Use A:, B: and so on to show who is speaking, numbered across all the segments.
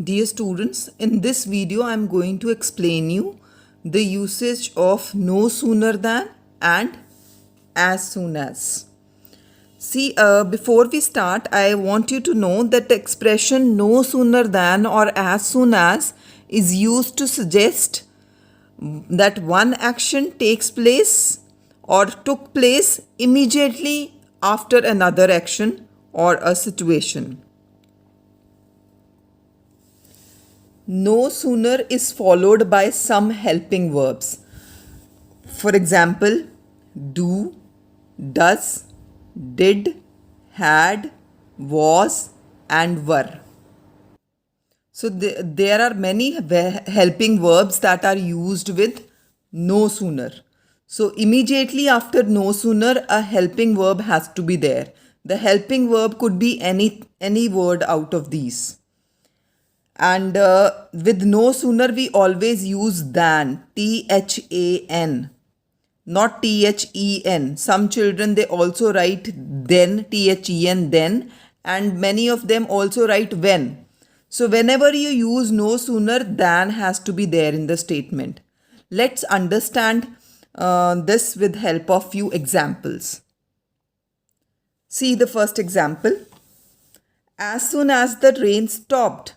A: Dear students, in this video I am going to explain you the usage of no sooner than and as soon as. See, before we start, I want you to know that the expression no sooner than or as soon as is used to suggest that one action takes place or took place immediately after another action or a situation. No sooner is followed by some helping verbs. For example, do, does, did, had, was, and were. So there are many helping verbs that are used with no sooner. So immediately after no sooner, a helping verb has to be there. The helping verb could be any word out of these. And with no sooner, we always use than, THAN, not THEN. Some children, they also write then, THEN, then, and many of them also write when. So whenever you use no sooner, than has to be there in the statement. Let's understand this with help of few examples. See the first example. As soon as the rain stopped,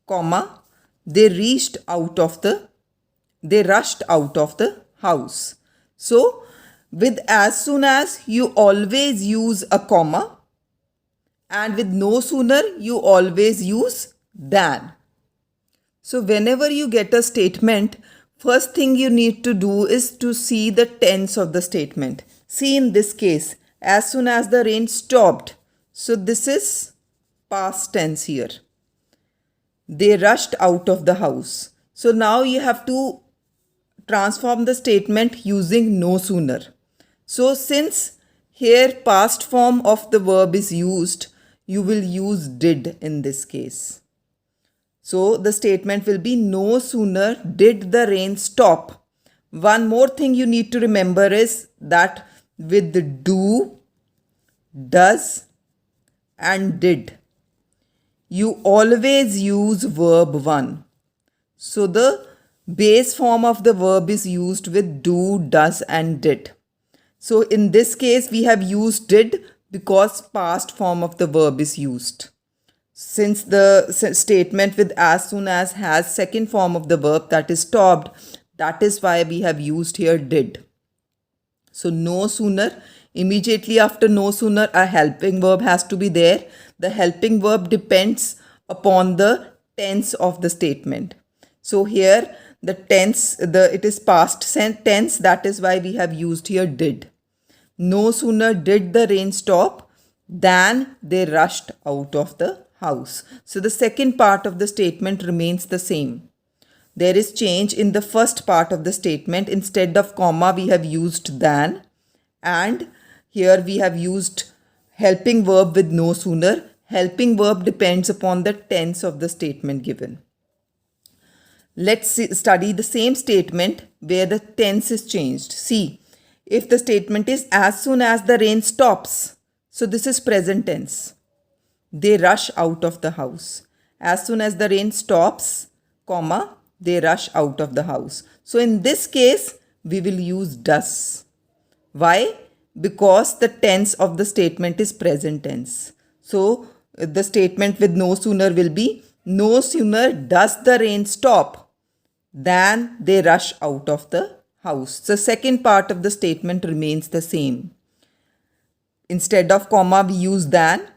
A: comma, they rushed out of the house. So with as soon as, you always use a comma, and with no sooner, you always use than. So whenever you get a statement, first thing you need to do is to see the tense of the statement. See, in this case, as soon as the rain stopped. So this is past tense here. They rushed out of the house. So now you have to transform the statement using no sooner. So since here past form of the verb is used, you will use did in this case. So the statement will be no sooner did the rain stop. One more thing you need to remember is that with the do, does, and did, you always use verb 1. So the base form of the verb is used with do, does, and did. So in this case, we have used did because past form of the verb is used. Since the statement with as soon as has second form of the verb, that is stopped, that is why we have used here did. So no sooner, immediately after no sooner, a helping verb has to be there. The helping verb depends upon the tense of the statement. So here the tense, it is past tense, that is why we have used here did. No sooner did the rain stop than they rushed out of the house. So the second part of the statement remains the same. There is change in the first part of the statement. Instead of comma, we have used than, and here we have used helping verb with no sooner. Helping verb depends upon the tense of the statement given. Let's study the same statement where the tense is changed. See, if the statement is as soon as the rain stops, so this is present tense. They rush out of the house. As soon as the rain stops, comma, they rush out of the house. So in this case, we will use does. Why? Because the tense of the statement is present tense. So the statement with no sooner will be no sooner does the rain stop than they rush out of the house. The second part of the statement remains the same. Instead of comma, we use than.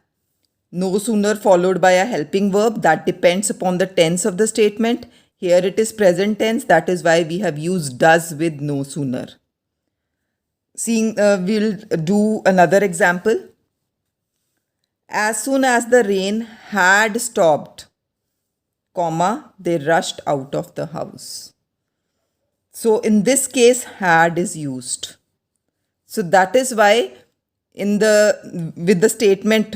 A: No sooner followed by a helping verb that depends upon the tense of the statement. Here it is present tense, that is why we have used does with no sooner. We'll do another example. As soon as the rain had stopped, comma, they rushed out of the house. So in this case, had is used. So that is why in the statement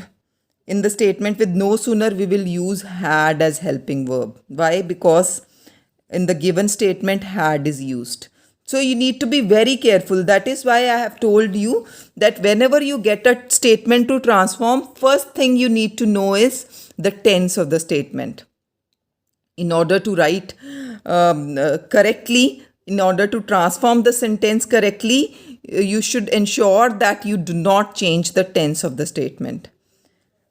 A: with no sooner, we will use had as helping verb. Why? Because in the given statement, had is used. So you need to be very careful. That is why I have told you that whenever you get a statement to transform, first thing you need to know is the tense of the statement. In order to write correctly, in order to transform the sentence correctly, you should ensure that you do not change the tense of the statement.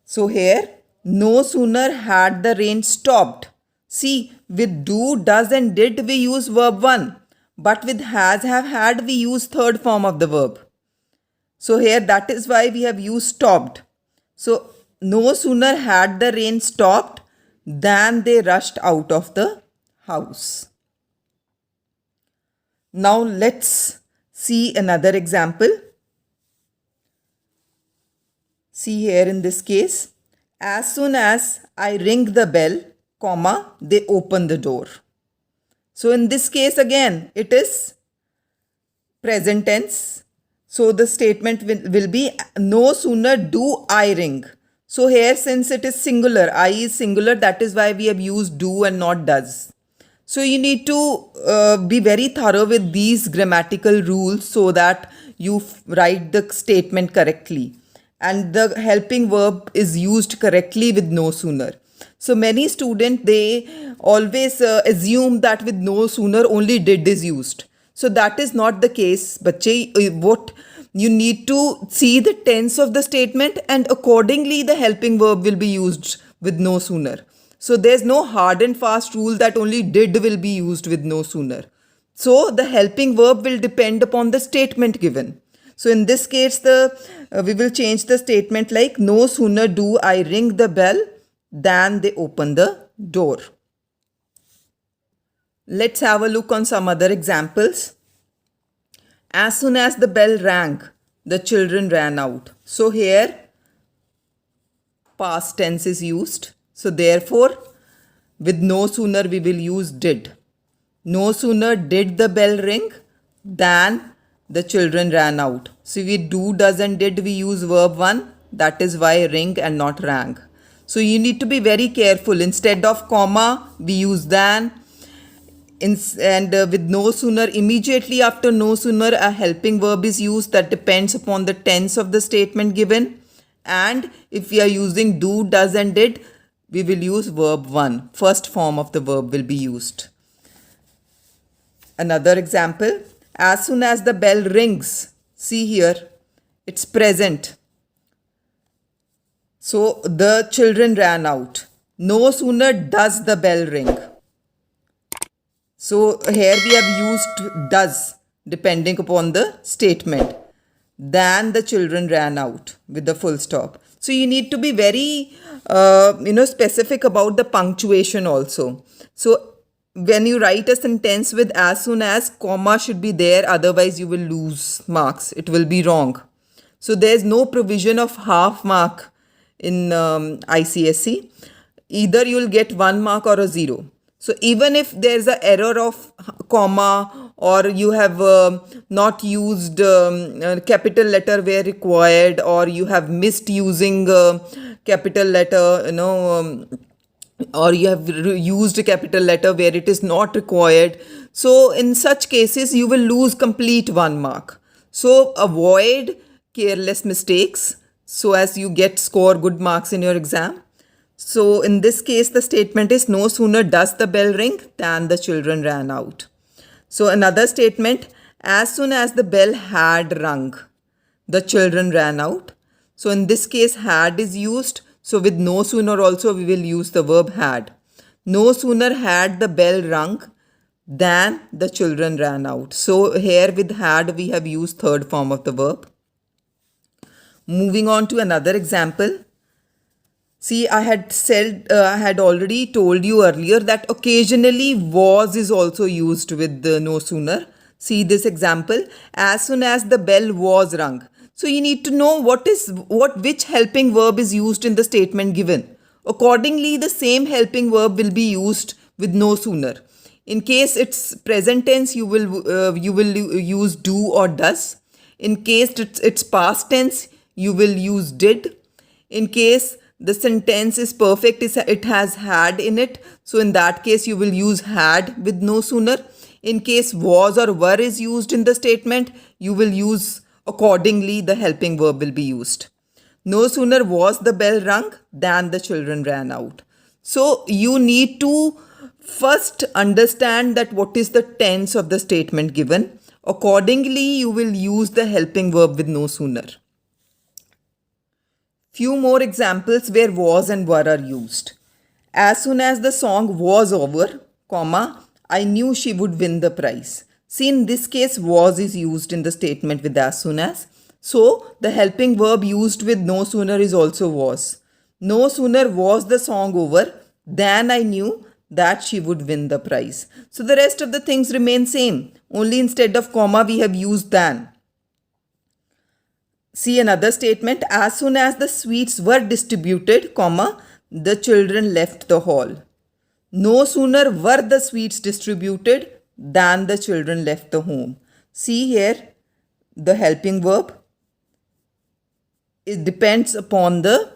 A: So here, no sooner had the rain stopped. See, with do, does and did we use verb 1. But with has, have, had we use third form of the verb. So here that is why we have used stopped. So no sooner had the rain stopped than they rushed out of the house. Now let's see another example. See here in this case, as soon as I ring the bell, comma, they open the door. So in this case again, it is present tense. So the statement will be no sooner do I ring. So here since it is singular, I is singular, that is why we have used do and not does. So you need to be very thorough with these grammatical rules so that you write the statement correctly. And the helping verb is used correctly with no sooner. So many students, they always assume that with no sooner only did is used. So that is not the case. Bache, what you need to see the tense of the statement, and accordingly the helping verb will be used with no sooner. So there's no hard and fast rule that only did will be used with no sooner. So the helping verb will depend upon the statement given. So in this case, we will change the statement like no sooner do I ring the bell than they open the door. Let's have a look on some other examples. As soon as the bell rang, the children ran out. So here past tense is used. So therefore, with no sooner we will use did. No sooner did the bell ring than the children ran out. So we do, does and did, we use verb 1. That is why ring and not rang. So you need to be very careful. Instead of comma, we use than. With no sooner, immediately after no sooner, a helping verb is used that depends upon the tense of the statement given. And if we are using do, does and did, we will use verb 1. First form of the verb will be used. Another example, as soon as the bell rings, see here, it's present. So the children ran out. No sooner does the bell ring. So here we have used does depending upon the statement. Than the children ran out with the full stop. So you need to be very specific about the punctuation also. So when you write a sentence with as soon as, comma should be there, otherwise you will lose marks. It will be wrong. So there is no provision of half mark in ICSE. Either you will get 1 mark or a 0. So even if there is an error of comma, or you have not used capital letter where required, or you have missed using capital letter, or you have used a capital letter where it is not required. So in such cases, you will lose complete 1 mark. So avoid careless mistakes so as you score good marks in your exam. So in this case, the statement is no sooner does the bell ring than the children ran out. So another statement, as soon as the bell had rung, the children ran out. So in this case, had is used. So with no sooner also we will use the verb had. No sooner had the bell rung than the children ran out. So here with had we have used third form of the verb. Moving on to another example. See, I had already told you earlier that occasionally was is also used with the no sooner. See this example, as soon as the bell was rung. So you need to know which helping verb is used in the statement given. Accordingly, the same helping verb will be used with no sooner. In case it's present tense, you will use do or does. In case it's past tense, you will use did. In case the sentence is perfect, it has had in it. So in that case, you will use had with no sooner. In case was or were is used in the statement, you will use accordingly the helping verb will be used. No sooner was the bell rung than the children ran out. So you need to First, understand that what is the tense of the statement given. Accordingly, you will use the helping verb with no sooner. Few more examples where was and were are used. As soon as the song was over, comma, I knew she would win the prize. See, in this case, was is used in the statement with as soon as. So, the helping verb used with no sooner is also was. No sooner was the song over than I knew that she would win the prize. So, the rest of the things remain same. Only instead of comma, we have used than. See another statement. As soon as the sweets were distributed, comma, the children left the hall. No sooner were the sweets distributed than the children left the home. See here, the helping verb. It depends upon the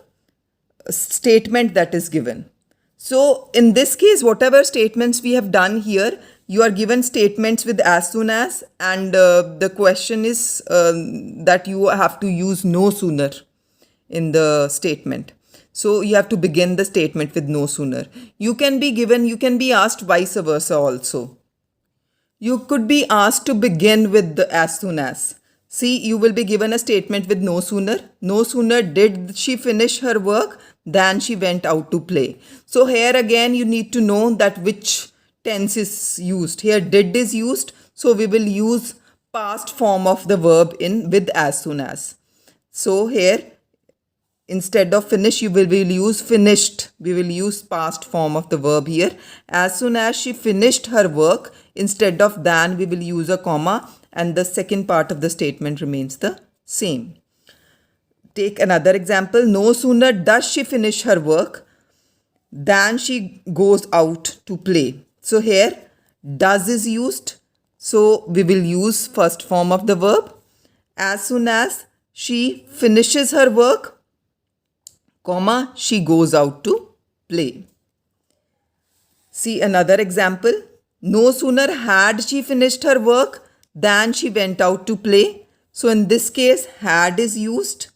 A: statement that is given. So in this case, whatever statements we have done here, you are given statements with as soon as, and the question is that you have to use no sooner in the statement. So you have to begin the statement with no sooner. You can be asked vice versa also. You could be asked to begin with the as soon as. See, you will be given a statement with no sooner. No sooner did she finish her work than she went out to play. So here again you need to know that which tense is used. Here did is used, so we will use past form of the verb in with as soon as. So here instead of finish we will use finished. We will use past form of the verb here. As soon as she finished her work, instead of than we will use a comma, and the second part of the statement remains the same. Take another example. No sooner does she finish her work than she goes out to play. So here does is used, so we will use first form of the verb. As soon as she finishes her work, comma, she goes out to play. See another example. No sooner had she finished her work than she went out to play. So in this case, had is used.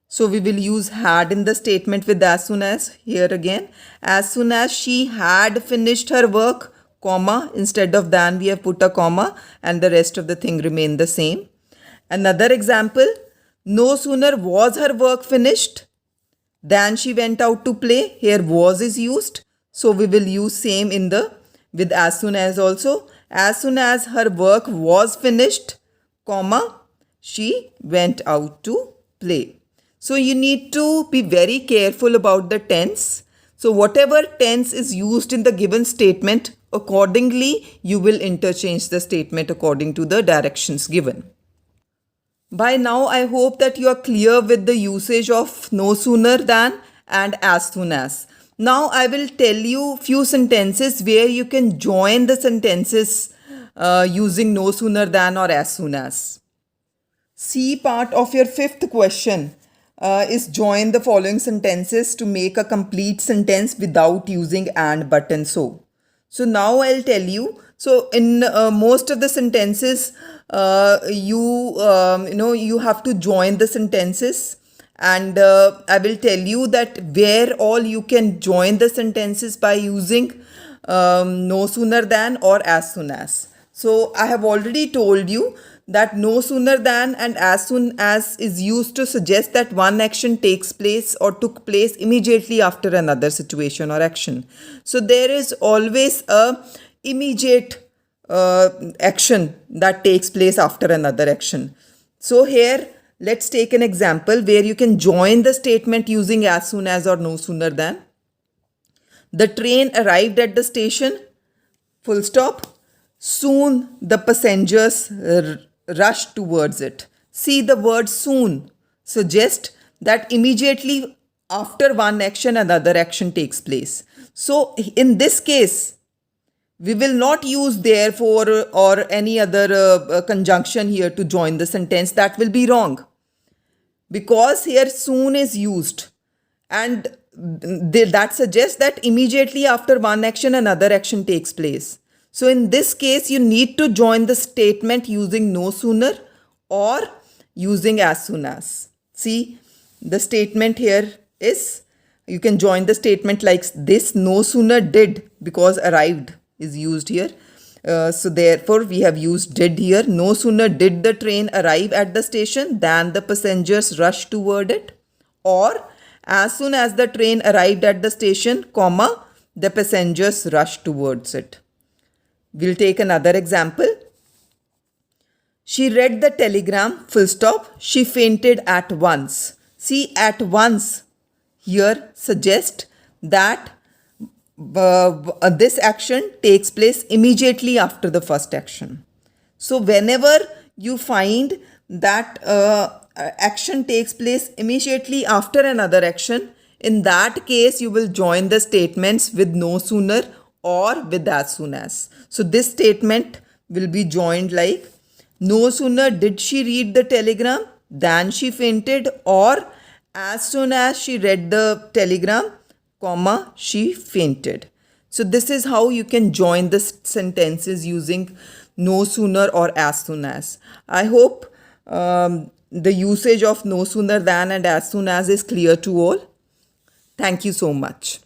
A: So we will use had in the statement with as soon as. Here again, as soon as she had finished her work, comma, instead of than we have put a comma, and the rest of the thing remain the same. Another example, no sooner was her work finished than she went out to play. Here was is used. So we will use same in the with as soon as also. As soon as her work was finished, comma, she went out to play. So you need to be very careful about the tense. So whatever tense is used in the given statement, accordingly you will interchange the statement according to the directions given. By now I hope that you are clear with the usage of no sooner than and as soon as. Now I will tell you few sentences where you can join the sentences using no sooner than or as soon as. C part of your fifth question is join the following sentences to make a complete sentence without using and, but and so. So now I'll tell you. So in most of the sentences, you have to join the sentences, and I will tell you that where all you can join the sentences by using no sooner than or as soon as. So I have already told you that no sooner than and as soon as is used to suggest that one action takes place or took place immediately after another situation or action. So there is always a immediate action that takes place after another action. So here let's take an example where you can join the statement using as soon as or no sooner than. The train arrived at the station, full stop. Soon the passengers rushed towards it. See, the word soon suggests that immediately after one action another action takes place. So in this case, we will not use therefore or any other conjunction here to join the sentence. That will be wrong, because here soon is used, and that suggests that immediately after one action another action takes place. So in this case, you need to join the statement using no sooner or using as soon as. See, the statement here is, you can join the statement like this: no sooner did because arrived is used here. So therefore we have used did here. No sooner did the train arrive at the station than the passengers rushed toward it. Or as soon as the train arrived at the station, comma, the passengers rushed towards it. We'll take another example. She read the telegram, full stop. She fainted at once. See, at once here suggests that this action takes place immediately after the first action. So whenever you find that action takes place immediately after another action, in that case you will join the statements with no sooner or with as soon as. So this statement will be joined like, no sooner did she read the telegram than she fainted, or as soon as she read the telegram, comma, she fainted. So this is how you can join the sentences using no sooner or as soon as. I hope the usage of no sooner than and as soon as is clear to all. Thank you so much.